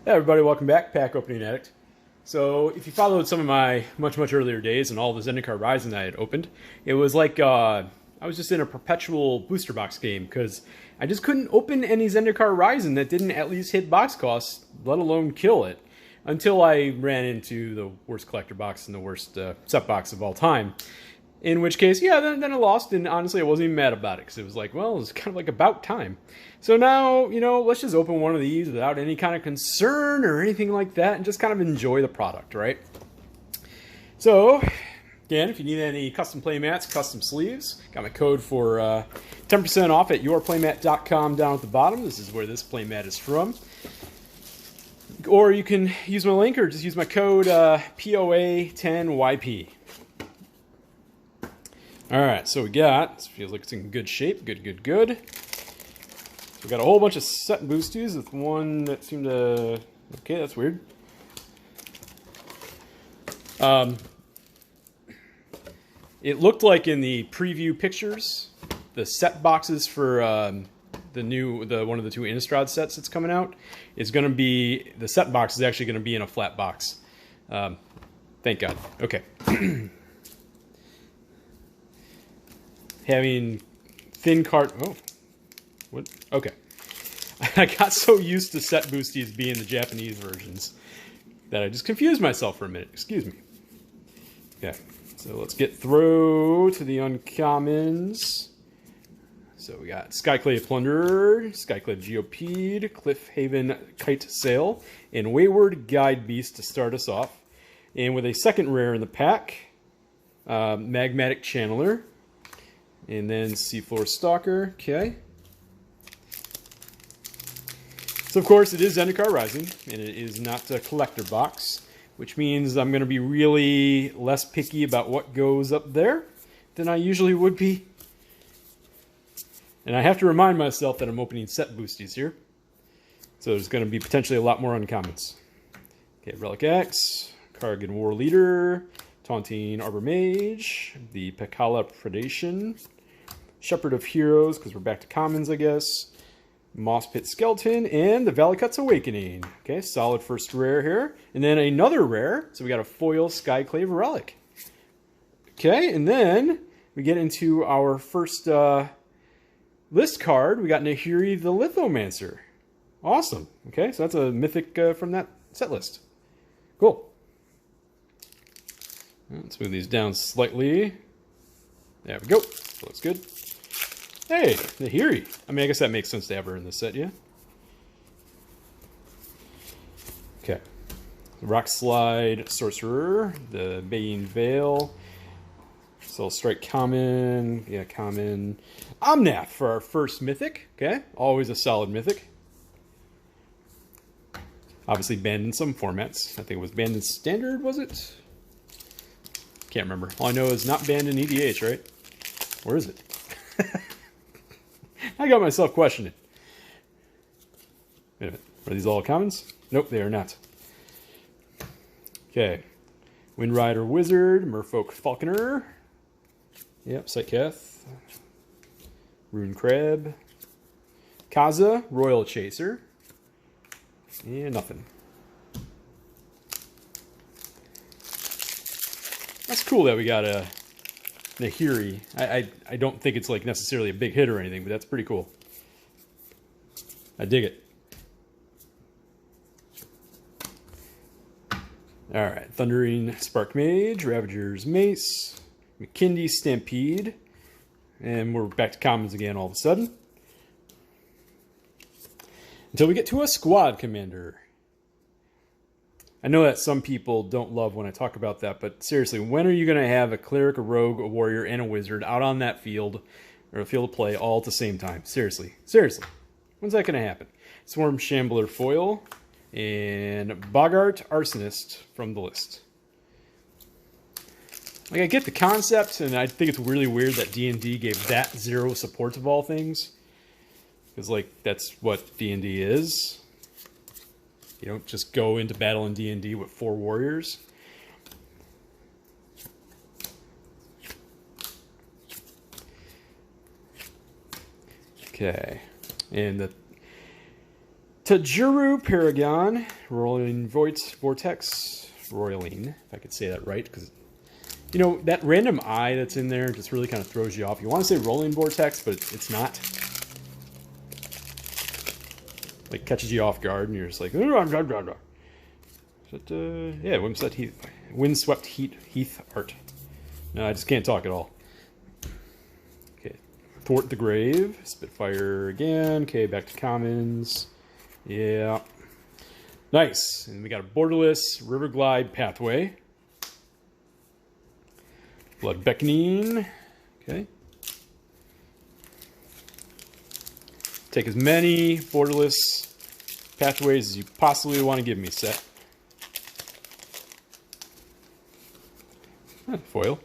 Hey everybody, welcome back, Pack Opening Addict. So if you followed some of my much earlier days and all the Zendikar Rising I had opened, it was like I was just in a perpetual booster box game because I just couldn't open any Zendikar Rising that didn't at least hit box costs, let alone kill it, until I ran into the worst collector box and the worst set box of all time. In which case, yeah, then I lost, and honestly, I wasn't even mad about it, because it was like, well, it was kind of like about time. So now, let's just open one of these without any kind of concern or anything like that, and just kind of enjoy the product, right? So, again, if you need any custom playmats, custom sleeves, got my code for 10% off at yourplaymat.com down at the bottom. This is where this playmat is from. Or you can use my link, or just use my code POA10YP. Alright, so this feels like it's in good shape. Good. So we got a whole bunch of set boosties with one that seemed to... Okay, that's weird. It looked like in the preview pictures, the set boxes for one of the two Innistrad sets that's coming out is going to be... The set box is actually going to be in a flat box. Thank God. Okay. Having thin card... Oh. What? Okay. I got so used to set boosties being the Japanese versions that I just confused myself for a minute. Excuse me. Okay. So let's get through to the uncommons. So we got Skyclave Plunderer, Skyclave Geopede, Cliffhaven Kite Sail, and Wayward Guide Beast to start us off. And with a second rare in the pack, Magmatic Channeler. And then Seafloor Stalker, okay. So of course it is Zendikar Rising, and it is not a collector box, which means I'm going to be really less picky about what goes up there than I usually would be. And I have to remind myself that I'm opening set boosties here. So there's going to be potentially a lot more uncommons. Okay, Relic X, Kargan War Leader, Taunting Arbor Mage, the Pekala Predation, Shepherd of Heroes, because we're back to commons, I guess, Moss Pit Skeleton, and the Valakut's Awakening. Okay, solid first rare here. And then another rare, so we got a foil Skyclave Relic. Okay, and then we get into our first list card. We got Nahiri the Lithomancer. Awesome. Okay, so that's a mythic from that set list. Cool. Let's move these down slightly. There we go. Looks good. Hey, Nahiri. I mean, I guess that makes sense to have her in this set, yeah? Okay. Rock Slide Sorcerer, the Baying Veil, Soul Strike common, yeah, common. Omnath for our first mythic, okay? Always a solid mythic. Obviously banned in some formats. I think it was banned in Standard, was it? Can't remember. All I know is not banned in EDH, right? Where is it? I got myself questioning. Wait a minute. Are these all commons? Nope, they are not. Okay. Windrider Wizard, Merfolk Falconer. Yep, Sightcath. Rune Crab. Kaza, Royal Chaser. And nothing. That's cool that we got a Nahiri. I don't think it's like necessarily a big hit or anything, but that's pretty cool. I dig it. Alright, Thundering Spark Mage, Ravager's Mace, McKindy Stampede, and we're back to commons again all of a sudden. Until we get to a squad commander. I know that some people don't love when I talk about that, but seriously, when are you going to have a cleric, a rogue, a warrior, and a wizard out on that field, or a field of play, all at the same time? Seriously. When's that going to happen? Swarm Shambler Foil, and Boggart Arsonist from the list. Like, I get the concept, and I think it's really weird that D&D gave that 0 support of all things. Because, like, that's what D&D is. You don't just go into battle in D&D with 4 warriors. Okay. And the Tajuru Paragon, Roiling Vortex, Roiling, if I could say that right, because you know that random I that's in there just really kind of throws you off. You want to say Rolling Vortex, but it's not. Like catches you off guard, and you're just like, yeah, Windswept Heath art. No, I just can't talk at all. Okay, Thwart the Grave, Spitfire again. Okay, back to commons. Yeah, nice. And we got a borderless Riverglide Pathway, Blood Beckoning. Okay. Take as many borderless pathways as you possibly want to give me, set. Foil.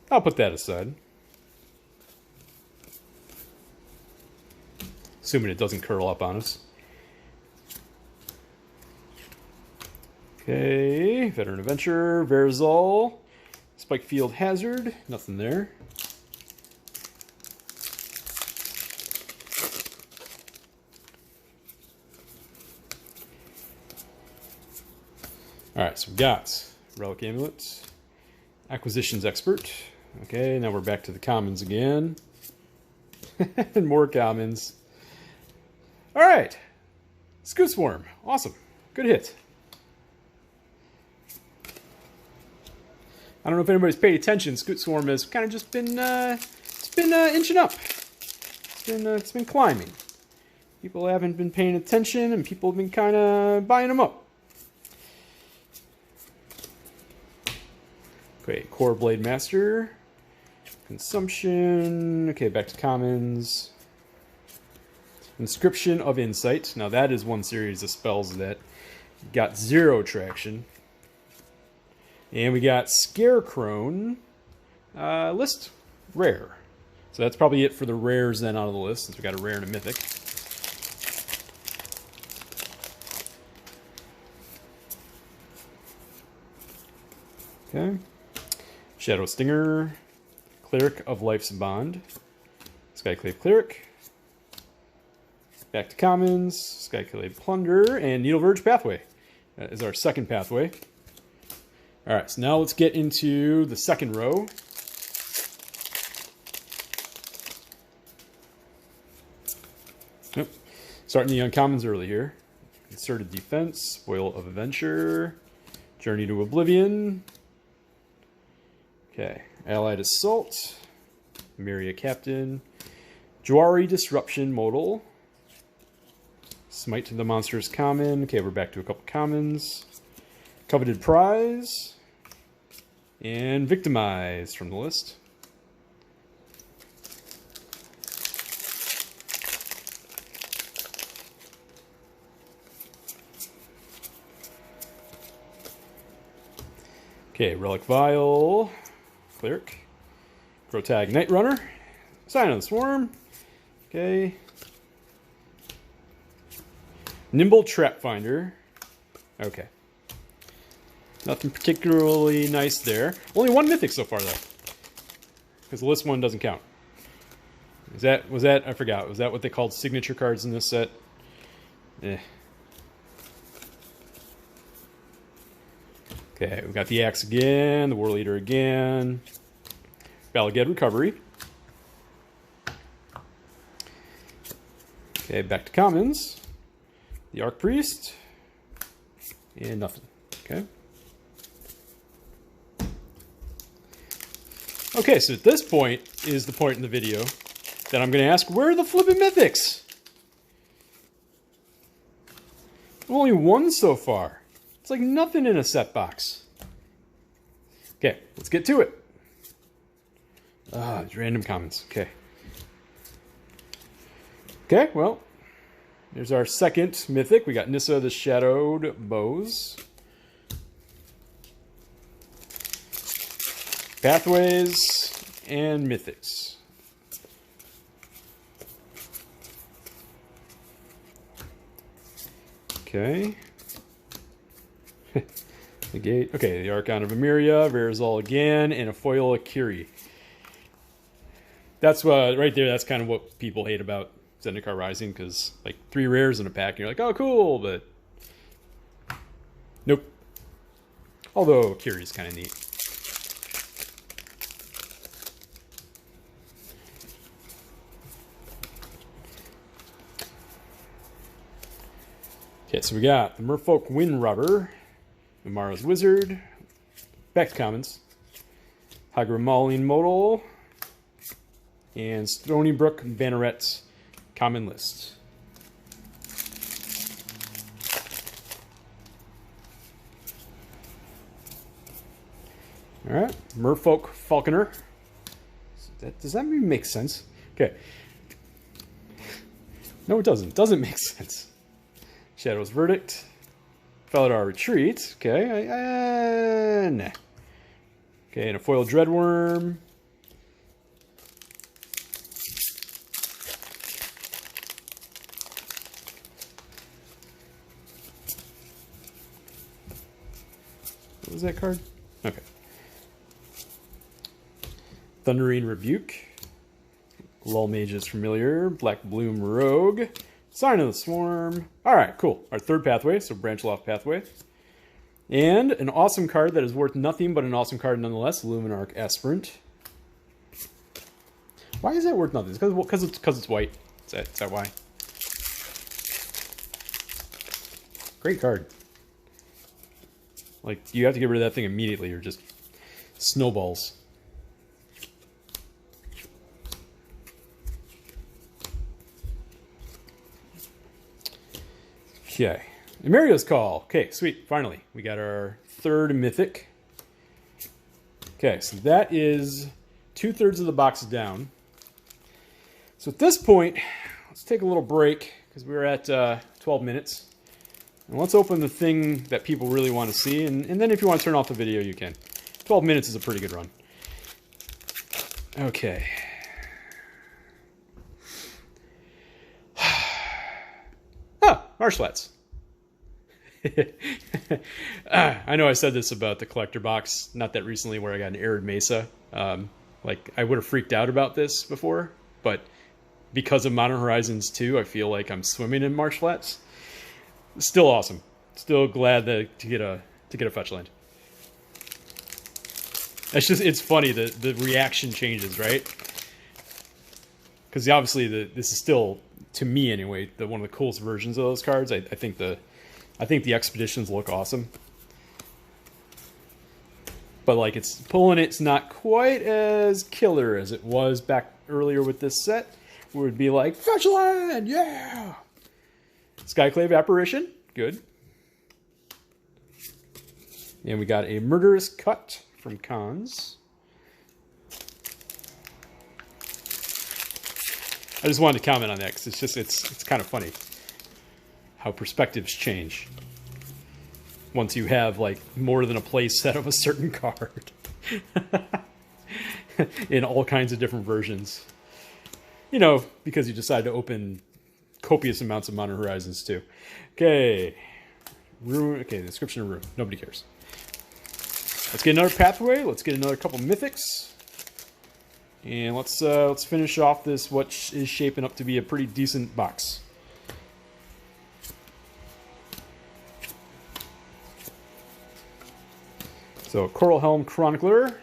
I'll put that aside. Assuming it doesn't curl up on us. Okay, Veteran Adventurer, Verizol, Spikefield Hazard, nothing there. Alright, so we've got Relic Amulet, Acquisitions Expert. Okay, now we're back to the commons again. And more commons. Alright, Scoot Swarm. Awesome. Good hit. I don't know if anybody's paid attention. Scoot Swarm has kind of just been, inching up. It's been climbing. People haven't been paying attention, and people have been kind of buying them up. Okay, Core Blade Master, Consumption. Okay, back to commons. Inscription of Insight. Now that is one series of spells that got 0 traction. And we got Scarecrow. List rare. So that's probably it for the rares then out of the list, since we got a rare and a mythic. Okay. Shadow Stinger, Cleric of Life's Bond, Skyclave Cleric, back to commons, Skyclave Plunder, and Needleverge Pathway. That is our second pathway. Alright, so now let's get into the second row. Yep. Starting the uncommons early here. Concerted Defense, Spoil of Adventure, Journey to Oblivion. Okay, Allied Assault, Myria Captain, Jwari Disruption Modal, Smite to the Monsters Common. Okay, we're back to a couple commons. Coveted Prize, and Victimize from the list. Okay, Relic Vial, Cleric, Grotag Night Runner, Sign of the Swarm, okay, Nimble Trap Finder, okay. Nothing particularly nice there. Only one mythic so far though, because the list one doesn't count. Was that, I forgot, was that what they called signature cards in this set? Eh. Okay, we got the Axe again, the War Leader again, Balaged Recovery. Okay, back to commons, the Arc Priest, and nothing. Okay. Okay, so at this point is the point in the video that I'm going to ask, where are the flippin' mythics? Only one so far. It's like nothing in a set box. Okay, let's get to it. Random comments. Okay. Okay, well, there's our second mythic. We got Nissa the Shadowed Bows. Pathways and mythics. Okay. The gate. Okay, the Archon of Emeria, Verizol again, and a foil Akiri. That's right there. That's kind of what people hate about Zendikar Rising, because like 3 rares in a pack, and you're like, oh, cool, but nope. Although Kiri's kind of neat. Okay, so we got the Merfolk Wind Rubber, Umara's Wizard, back to commons, Hagramalin Modal, and Stony Brook Banneret common list. All right, Merfolk Falconer. Does that even make sense? Okay. No, it doesn't. Doesn't make sense. Shadow's Verdict. Felidar Retreat. Okay. Nah. Okay, and a foil Dreadworm. What was that card? Okay. Thundering Rebuke. Lull Mage's Familiar. Black Bloom Rogue. Sign of the Swarm. Alright, cool. Our 3rd pathway, so Branch Loft pathway. And an awesome card that is worth nothing, but an awesome card nonetheless. Luminarch Aspirant. Why is that worth nothing? It's because it's white. Is that why? Great card. Like, you have to get rid of that thing immediately, or just snowballs. Okay. Emerio's Call. Okay, sweet. Finally, we got our 3rd mythic. Okay, so that is 2/3 of the box down. So at this point, let's take a little break, because we're at 12 minutes. And let's open the thing that people really want to see, and then if you want to turn off the video, you can. 12 minutes is a pretty good run. Okay. Marshlands. I know I said this about the collector box not that recently, where I got an Arid Mesa. Like, I would have freaked out about this before, but because of Modern Horizons 2, I feel like I'm swimming in marsh flats. Still awesome. Still glad to get a fetch land. It's funny, the reaction changes, right? Because obviously this is still, to me anyway, one of the coolest versions of those cards. I think the expeditions look awesome. But like, it's not quite as killer as it was back earlier with this set, where it'd be like, fetch land, yeah! Skyclave Apparition, good. And we got a Murderous Cut from Cons. I just wanted to comment on that, because it's kind of funny how perspectives change once you have like more than a play set of a certain card in all kinds of different versions. You know, because you decide to open copious amounts of Modern Horizons 2. Okay. Ruin. Okay, the description of Ruin. Nobody cares. Let's get another pathway. Let's get another couple mythics. And let's finish off this, what is shaping up to be a pretty decent box. So, Coral Helm Chronicler.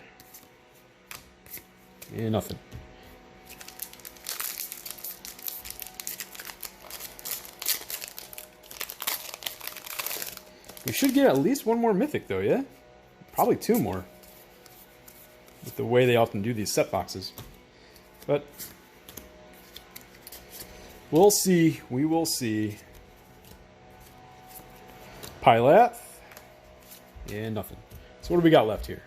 And nothing. We should get at least one more mythic, though, yeah? Probably 2 more. With the way they often do these set boxes. But we'll see. We will see. Pylath. And nothing. So what do we got left here?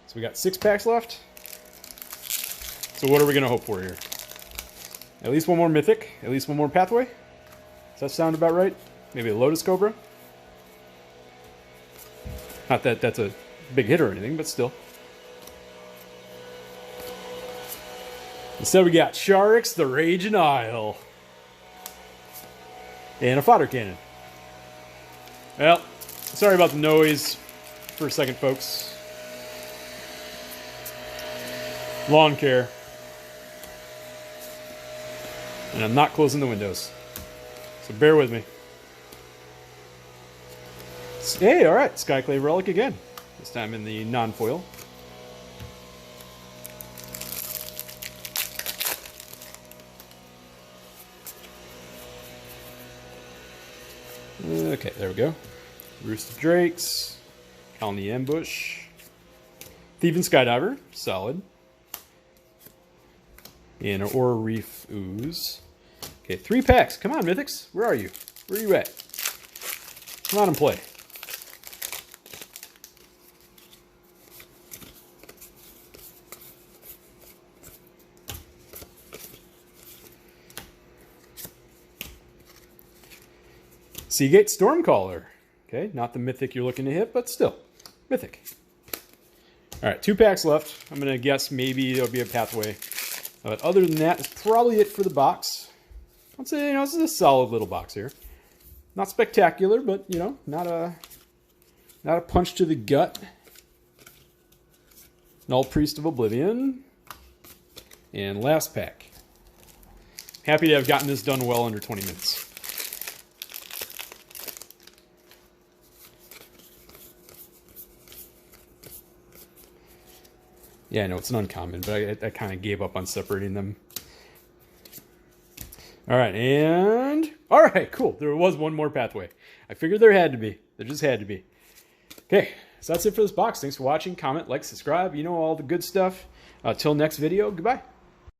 So we got 6 packs left. So what are we going to hope for here? At least one more mythic. At least one more pathway. Does that sound about right? Maybe a Lotus Cobra? Not that that's a big hit or anything, but still. Instead we got Sharix, the Raging Isle. And a fodder cannon. Well, sorry about the noise for a second, folks. Lawn care. And I'm not closing the windows. So bear with me. Hey, alright, Skyclave Relic again. This time in the non-foil. Okay, there we go. Roost of Drakes. Colony Ambush. Thieving Skydiver, solid. And an Aura Reef Ooze. Okay, 3 packs. Come on, Mythics. Where are you? Where are you at? Come on and play. Seagate Stormcaller. Okay, not the Mythic you're looking to hit, but still. Mythic. Alright, 2 packs left. I'm going to guess maybe there'll be a pathway. But other than that, it's probably it for the box. I'd say, this is a solid little box here. Not spectacular, but, not a punch to the gut. Null Priest of Oblivion. And last pack. Happy to have gotten this done well under 20 minutes. Yeah, I know it's an uncommon, but I kind of gave up on separating them. All right, and... All right, cool. There was one more pathway. I figured there had to be. There just had to be. Okay, so that's it for this box. Thanks for watching. Comment, like, subscribe. You know all the good stuff. Till next video, goodbye.